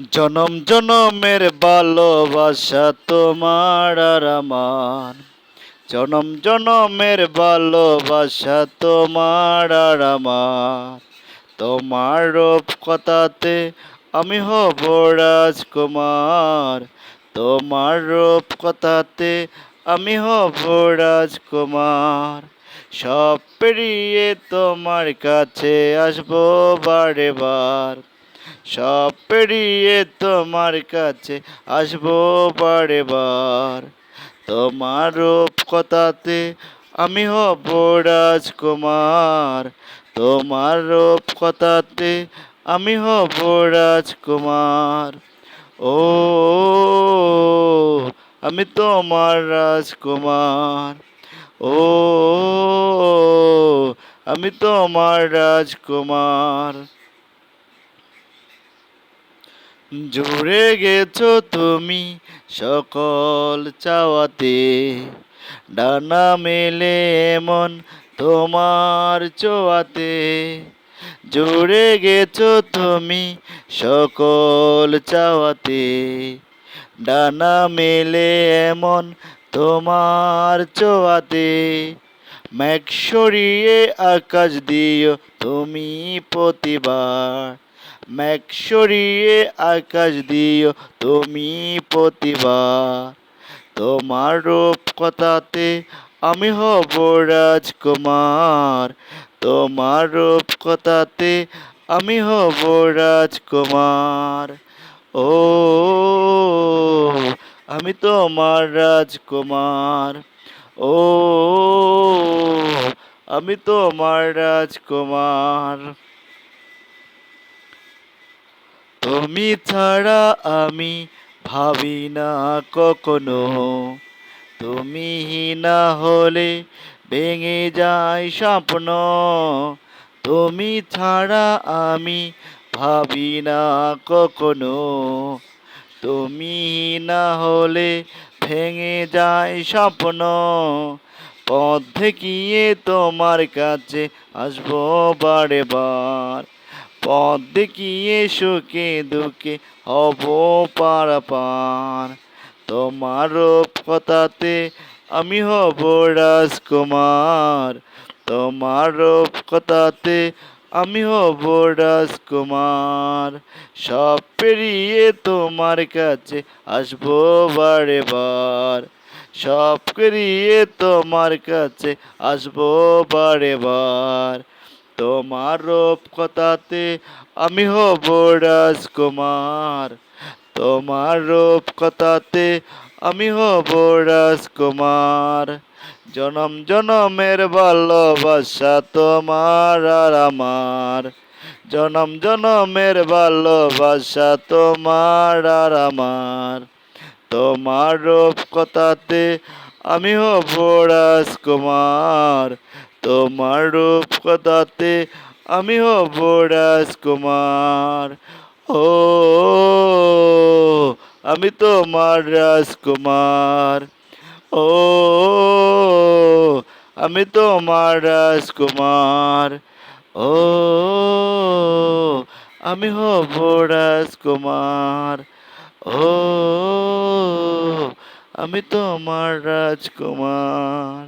জনম জনমের ভালোবাসা তোমার আর আমার, জনম জনমের ভালোবাসা তোমার আর আমার। তোমার রূপ কথাতে আমি হব রাজকুমার, তোমার রূপ কথাতে আমি হব রাজকুমার। সব পেরিয়ে তোমার কাছে আসবো বারে বার, সব পেরিয়ে তোমার কাছে আসবো বারে বার। তোমার রূপ কথাতে আমি হব রাজকুমার, তোমার রূপ কথাতে আমি হব রাজকুমার। ও আমি তোমার রাজকুমার, ও আমি তোমার রাজকুমার। জুড়ে গেছো তুমি সকল চাওয়াতে, ডানা মেলে এমন তোমার ছোঁয়াতে। জুড়ে গেছো তুমি সকল চাওয়াতে, ডানা মেলে এমন তোমার ছোঁয়াতে। মেঘ সরিয়ে আকাশ দিও তুমি প্রতিবার, মেঘ সরিয়ে আকাশ দিও তুমি প্রতিবার। তোমার রূপ কথাতে আমি হব রাজকুমার, তোমার রূপ কথাতে আমি হব রাজকুমার। ও আমি তোমার রাজকুমার, ও আমি তোমার রাজকুমার। তুমি ছাড়া আমি ভাবি না কখনো, তুমি না হলে ভেঙে যায় স্বপ্ন। তুমি ছাড়া আমি ভাবি না কখনো, তুমি না হলে ভেঙে যায় স্বপ্ন। পথ দেখিয়ে তোমার কাছে আসবো বারে বার, পথ দেখিয়ে সুখে দুঃখে হব পারাপার। তোমার রূপ কথাতে আমি হব রাজকুমার, তোমার রূপ কথাতে আমি হব রাজকুমার। সব পেরিয়ে তোমার কাছে আসবো বারে বার, সব পেরিয়ে তোমার কাছে আসবো বারে বার। তোমার রূপ কথাতে আমি হব রাজকুমার, তোমার রূপ কথাতে আমি হব রাজকুমার। জনম জনমের ভালোবাসা তোমার আর আমার, জনম জনমের ভালোবাসা তোমার আর আমার। তোমার রূপ কথাতে আমি হব রাজকুমার, তোমার রূপ কথাতে আমি হব রাজকুমার। ও আমি তোমার রাজকুমার, ও আমি তোমার রাজকুমার, ও আমি হব রাজকুমার, ও আমি তোমার রাজকুমার।